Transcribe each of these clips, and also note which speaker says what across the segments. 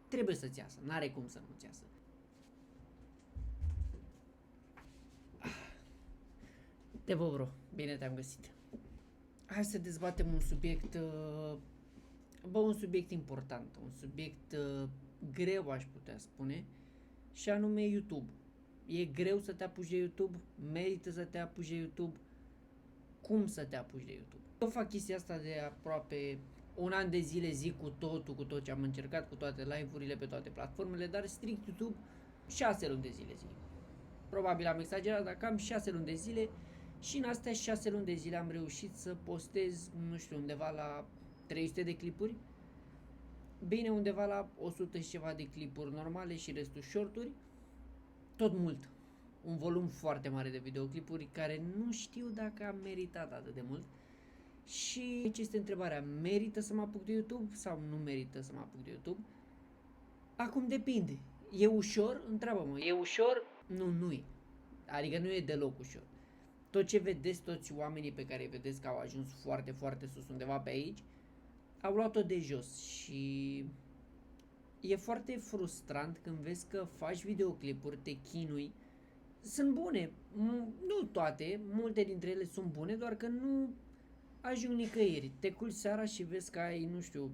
Speaker 1: trebuie să-ți iasă, n-are cum să nu-ți iasă. Te vă, bro, bine te-am găsit. Hai să dezbatem un subiect, un subiect important, un subiect greu, aș putea spune, și anume YouTube. E greu să te apuci de YouTube? Merită să te apuci de YouTube? Cum să te apuci de YouTube? Eu fac chestia asta de aproape un an de zile, zic cu tot ce am încercat, cu toate live-urile pe toate platformele, dar strict YouTube 6 luni de zile zic. Probabil am exagerat, dar cam 6 luni de zile și în astea 6 luni de zile am reușit să postez, nu știu, undeva la 300 de clipuri. Bine, undeva la 100 și ceva de clipuri normale și restul shorturi. Tot mult. Un volum foarte mare de videoclipuri care nu știu dacă am meritat atât de mult. Și aici este întrebarea, merită să mă apuc de YouTube sau nu merită să mă apuc de YouTube? Acum depinde. E ușor? Întreabă-mă. E ușor? Nu e. Adică nu e deloc ușor. Tot ce vedeți, toți oamenii pe care îi vedeți că au ajuns foarte, foarte sus undeva pe aici, au luat-o de jos și e foarte frustrant când vezi că faci videoclipuri, te chinui, sunt bune, nu toate, multe dintre ele sunt bune, doar că nu ajung nicăieri. Te culci seara și vezi că ai, nu știu,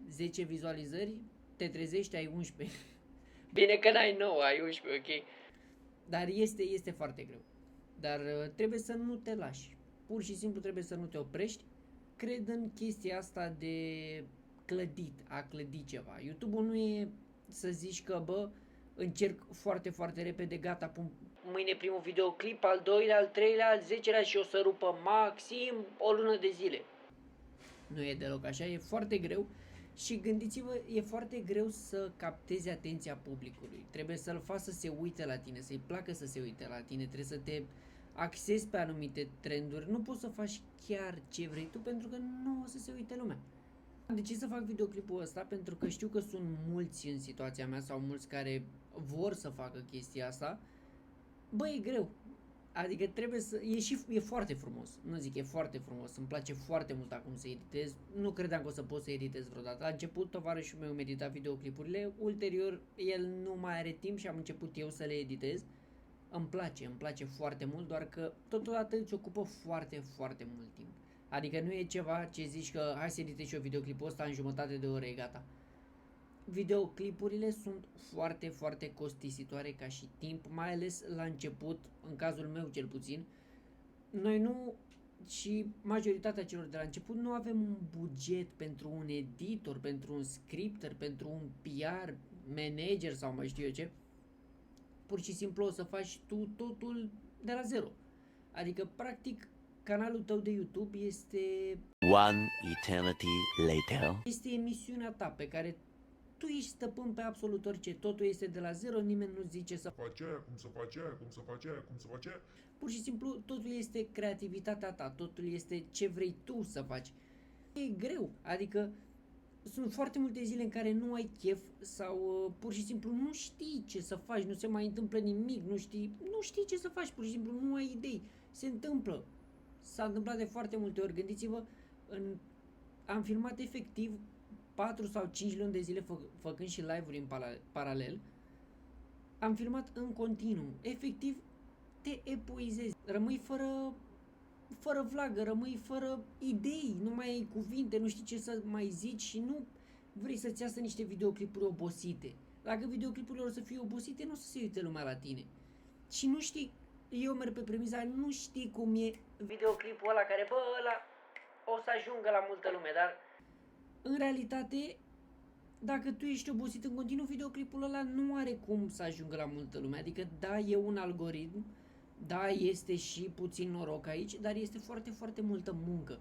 Speaker 1: 10 vizualizări, te trezești, ai 11. Bine că n-ai 9, ai 11, ok? Dar este foarte greu. Dar trebuie să nu te lași. Pur și simplu trebuie să nu te oprești. Cred în chestia asta de clădit, a clădi ceva. YouTube-ul nu e să zici că, bă, încerc foarte, foarte repede, gata, pun mâine primul videoclip, al doilea, al treilea, al 10-lea și o să rupă maxim o lună de zile. Nu e deloc așa, e foarte greu și gândiți-vă, e foarte greu să captezi atenția publicului. Trebuie să-l faci să se uite la tine, să-i placă să se uite la tine, trebuie să te axezi pe anumite trenduri. Nu poți să faci chiar ce vrei tu pentru că nu o să se uite lumea. Am decis să fac videoclipul ăsta pentru că știu că sunt mulți în situația mea sau mulți care vor să facă chestia asta. Bă, e greu. Adică trebuie să... E foarte frumos. Nu zic, e foarte frumos. Îmi place foarte mult acum să editez. Nu credeam că o să pot să editez vreodată. La început tovarășul meu edita videoclipurile. Ulterior, el nu mai are timp și am început eu să le editez. Îmi place foarte mult, doar că totodată îți ocupă foarte, foarte mult timp. Adică nu e ceva ce zici că hai să editezi și eu videoclipul ăsta în jumătate de oră, e gata. Videoclipurile sunt foarte, foarte costisitoare ca și timp, mai ales la început, în cazul meu cel puțin. Noi nu, și majoritatea celor de la început, nu avem un buget pentru un editor, pentru un scripter, pentru un PR, manager sau mai știu eu ce. Pur și simplu o să faci tu totul de la zero. Adică, practic, canalul tău de YouTube este
Speaker 2: One eternity later.
Speaker 1: Este emisiunea ta pe care tu ești stăpân pe absolut orice, totul este de la zero, nimeni nu zice să
Speaker 3: Face aia, cum să face aia, cum să face aia, cum să face aia.
Speaker 1: Pur și simplu totul este creativitatea ta, totul este ce vrei tu să faci. E greu, adică sunt foarte multe zile în care nu ai chef sau pur și simplu nu știi ce să faci, nu se mai întâmplă nimic, nu știi ce să faci, pur și simplu nu ai idei. Se întâmplă. S-a întâmplat de foarte multe ori. Gândiți-vă, am filmat efectiv 4 sau 5 luni de zile făcând și live-uri în paralel. Am filmat în continuu. Efectiv, te epuizezi. Rămâi fără vlagă, rămâi fără idei, nu mai ai cuvinte, nu știi ce să mai zici și nu vrei să-ți iasă niște videoclipuri obosite. Dacă videoclipurile o să fie obosite, nu o să se uite lumea la tine. Și nu știi, eu merg pe premisa, nu știi cum e videoclipul ăla care, bă, ăla o să ajungă la multă lume, dar în realitate, dacă tu ești obosit în continuu, videoclipul ăla nu are cum să ajungă la multă lume. Adică, da, e un algoritm, da, este și puțin noroc aici, dar este foarte, foarte multă muncă.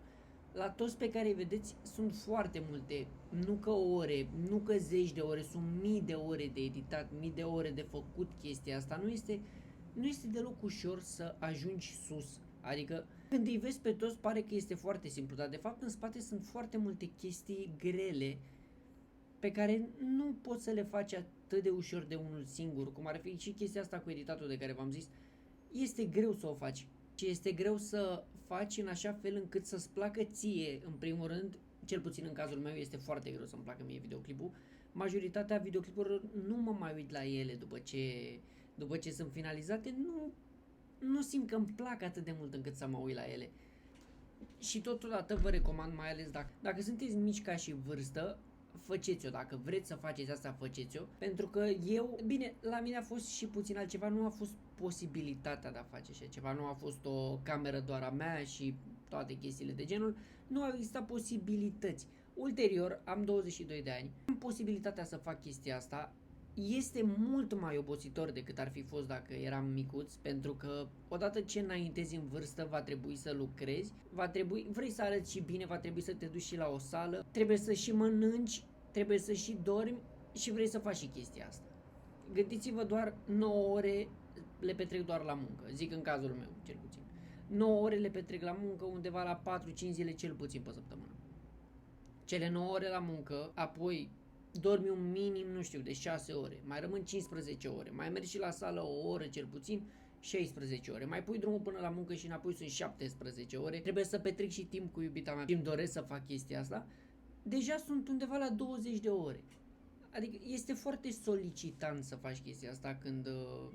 Speaker 1: La toți pe care îi vedeți sunt foarte multe, nu că ore, nu că zeci de ore, sunt mii de ore de editat, mii de ore de făcut chestia asta. Nu este deloc ușor să ajungi sus. Adică când îi vezi pe toți pare că este foarte simplu, dar de fapt în spate sunt foarte multe chestii grele pe care nu poți să le faci atât de ușor de unul singur, cum ar fi și chestia asta cu editatul de care v-am zis. Este greu să o faci și este greu să faci în așa fel încât să-ți placă ție, în primul rând, cel puțin în cazul meu este foarte greu să-mi placă mie videoclipul, majoritatea videoclipurilor nu mă mai uit la ele după ce sunt finalizate, nu simt că îmi plac atât de mult încât să mă uit la ele. Și totodată vă recomand, mai ales dacă sunteți mici ca și vârstă, faceți-o, dacă vreți să faceți asta, faceți-o, pentru că bine, la mine a fost și puțin altceva, nu a fost posibilitatea de a face așa ceva, nu a fost o cameră doar a mea și toate chestiile de genul, nu au existat posibilități. Ulterior, am 22 de ani, am posibilitatea să fac chestia asta. Este mult mai obositor decât ar fi fost dacă eram micuț, pentru că odată ce înaintezi în vârstă va trebui să lucrezi, vrei să arăți și bine, va trebui să te duci și la o sală, trebuie să și mănânci, trebuie să și dormi și vrei să faci și chestia asta. Gândiți-vă, doar 9 ore le petrec doar la muncă, zic în cazul meu cel puțin. 9 ore le petrec la muncă, undeva la 4-5 zile cel puțin pe săptămână. Cele 9 ore la muncă, apoi dormi un minim, nu știu, de 6 ore, mai rămân 15 ore, mai mergi și la sală o oră cel puțin, 16 ore, mai pui drumul până la muncă și înapoi sunt 17 ore, trebuie să petrec și timp cu iubita mea și îmi doresc să fac chestia asta, deja sunt undeva la 20 de ore. Adică este foarte solicitant să faci chestia asta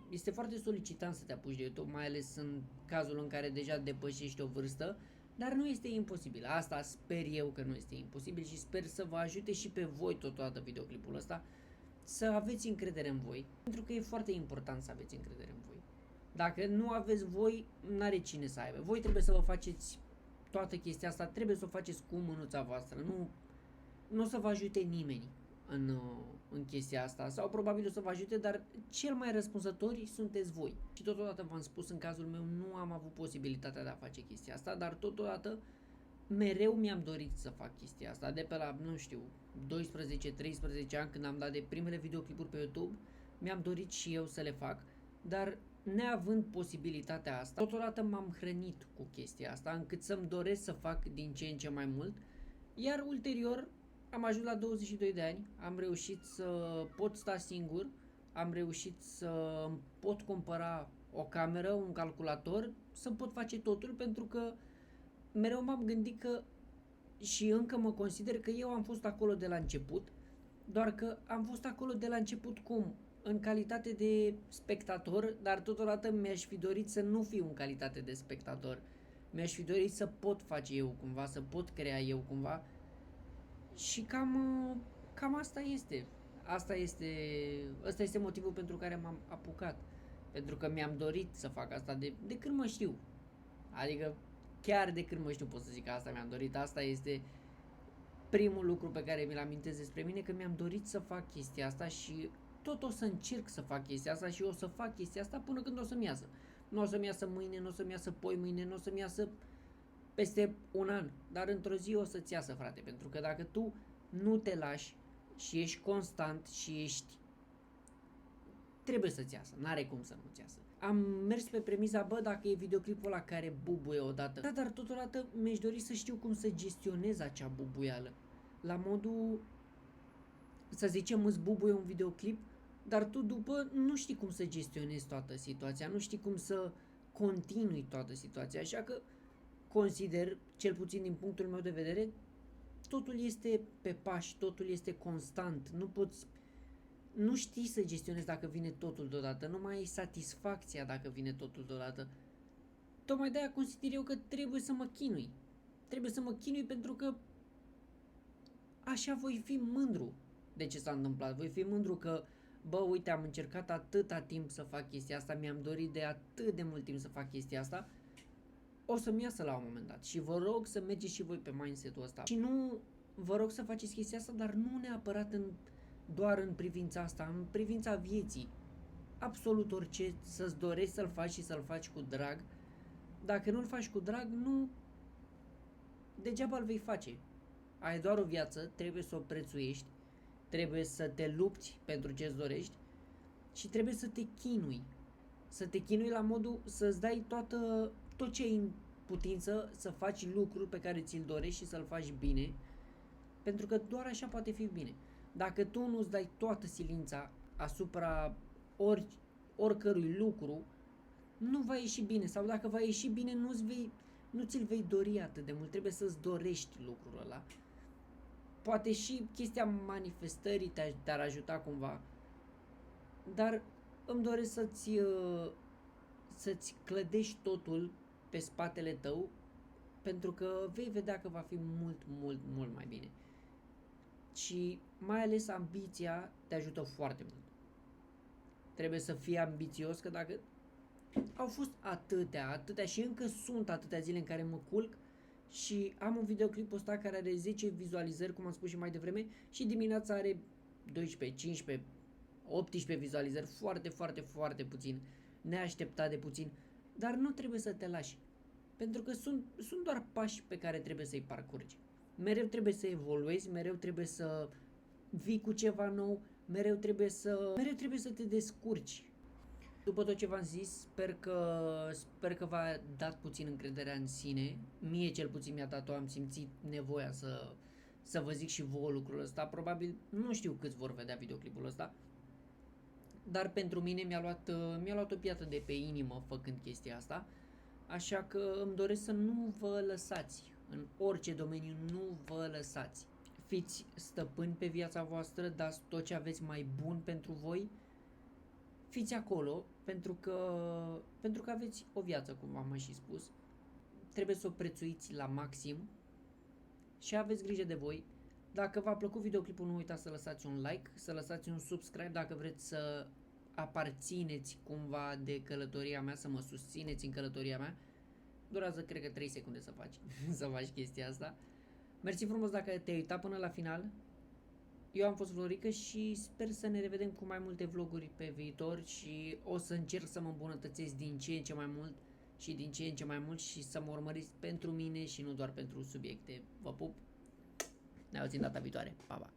Speaker 1: este foarte solicitant să te apuci de YouTube, mai ales în cazul în care deja depășești o vârstă, dar nu este imposibil. Asta sper eu că nu este imposibil și sper să vă ajute și pe voi totodată videoclipul ăsta să aveți încredere în voi, pentru că e foarte important să aveți încredere în voi. Dacă nu aveți voi, n-are cine să aibă. Voi trebuie să vă faceți toată chestia asta, trebuie să o faceți cu mânuța voastră, nu o să vă ajute nimeni în chestia asta, sau probabil o să vă ajute, dar cel mai răspunzători sunteți voi. Și totodată v-am spus, în cazul meu nu am avut posibilitatea de a face chestia asta, dar totodată mereu mi-am dorit să fac chestia asta, de pe la, nu știu, 12-13 ani, când am dat de primele videoclipuri pe YouTube, mi-am dorit și eu să le fac, dar neavând posibilitatea asta, totodată m-am hrănit cu chestia asta, încât să-mi doresc să fac din ce în ce mai mult, iar ulterior am ajuns la 22 de ani, am reușit să pot sta singur, am reușit să pot cumpăra o cameră, un calculator, să pot face totul, pentru că mereu m-am gândit că și încă mă consider că eu am fost acolo de la început, doar că am fost acolo de la început cum? În calitate de spectator, dar totodată mi-aș fi dorit să nu fiu în calitate de spectator. Mi-aș fi dorit să pot face eu cumva, să pot crea eu cumva. Și cam asta este. Asta este motivul pentru care m-am apucat. Pentru că mi-am dorit să fac asta de când mă știu. Adică chiar de când mă știu pot să zic că asta mi-am dorit. Asta este primul lucru pe care mi-l amintesc despre mine, că mi-am dorit să fac chestia asta și tot o să încerc să fac chestia asta și o să fac chestia asta până când o să-mi iasă. Nu o să-mi iasă mâine, nu o să-mi iasă poi mâine, nu o să-mi iasă peste un an, dar într-o zi o să-ți iasă, frate, pentru că dacă tu nu te lași și ești constant și trebuie să-ți iasă, n-are cum să nu-ți iasă. Am mers pe premiza, dacă e videoclipul ăla care bubuie odată, da, dar totodată mi-aș dori să știu cum să gestionez acea bubuială, la modul, să zicem, îți bubuie un videoclip, dar tu după nu știi cum să gestionezi toată situația, nu știi cum să continui toată situația, așa că consider, cel puțin din punctul meu de vedere, totul este pe pași, totul este constant, nu știi să gestionezi dacă vine totul deodată, nu mai ai satisfacția dacă vine totul deodată. Tocmai de-aia consider eu că trebuie să mă chinui. Trebuie să mă chinui pentru că așa voi fi mândru de ce s-a întâmplat. Voi fi mândru că, uite, am încercat atâta timp să fac chestia asta, mi-am dorit de atât de mult timp să fac chestia asta, o să-mi iasă la un moment dat. Și vă rog să mergeți și voi pe mindset-ul ăsta. Și nu, vă rog să faceți chestia asta, dar nu neapărat doar în privința asta, în privința vieții. Absolut orice să-ți dorești să-l faci și să-l faci cu drag. Dacă nu-l faci cu drag, degeaba îl vei face. Ai doar o viață, trebuie să o prețuiești, trebuie să te lupți pentru ce-ți dorești și trebuie să te chinui. Să te chinui la modul să-ți dai tot ce ai în putință, să faci lucruri pe care ți-l dorești și să-l faci bine, pentru că doar așa poate fi bine. Dacă tu nu-ți dai toată silința asupra oricărui lucru, nu va ieși bine, sau dacă va ieși bine, nu ți-l vei dori atât de mult, trebuie să-ți dorești lucrul ăla. poate și chestia manifestării te-ar ajuta cumva, dar îmi doresc să-ți clădești totul pe spatele tău, pentru că vei vedea că va fi mult, mult, mult mai bine. Și mai ales ambiția te ajută foarte mult. Trebuie să fii ambițios, că dacă au fost atâtea și încă sunt atâtea zile în care mă culc și am un videoclip ăsta care are 10 vizualizări, cum am spus și mai devreme, și dimineața are 12, 15, 18 vizualizări, foarte, foarte, foarte puțin, neașteptat de puțin, dar nu trebuie să te lași, pentru că sunt doar pași pe care trebuie să-i parcurgi. Mereu trebuie să evoluezi, mereu trebuie să vii cu ceva nou, mereu trebuie să te descurci. După tot ce v-am zis, sper că v-a dat puțin încrederea în sine. Mie cel puțin mi-a dat-o, am simțit nevoia să vă zic și vouă lucrul ăsta. Probabil nu știu câți vor vedea videoclipul ăsta, dar pentru mine mi-a luat o piatră de pe inimă făcând chestia asta. Așa că îmi doresc să nu vă lăsați, în orice domeniu nu vă lăsați. Fiți stăpâni pe viața voastră, dați tot ce aveți mai bun pentru voi, fiți acolo, pentru că aveți o viață, cum v-am mai și spus. Trebuie să o prețuiți la maxim și aveți grijă de voi. Dacă v-a plăcut videoclipul, nu uitați să lăsați un like, să lăsați un subscribe dacă vreți să aparțineți cumva de călătoria mea, să mă susțineți în călătoria mea. Durează, cred că 3 secunde să faci chestia asta. Mersi frumos dacă te-ai uitat până la final. Eu am fost Florică și sper să ne revedem cu mai multe vloguri pe viitor și o să încerc să mă îmbunătățesc din ce în ce mai mult și din ce în ce mai mult și să mă urmăriți pentru mine și nu doar pentru subiecte. Vă pup! Ne auzim data viitoare. Pa, pa!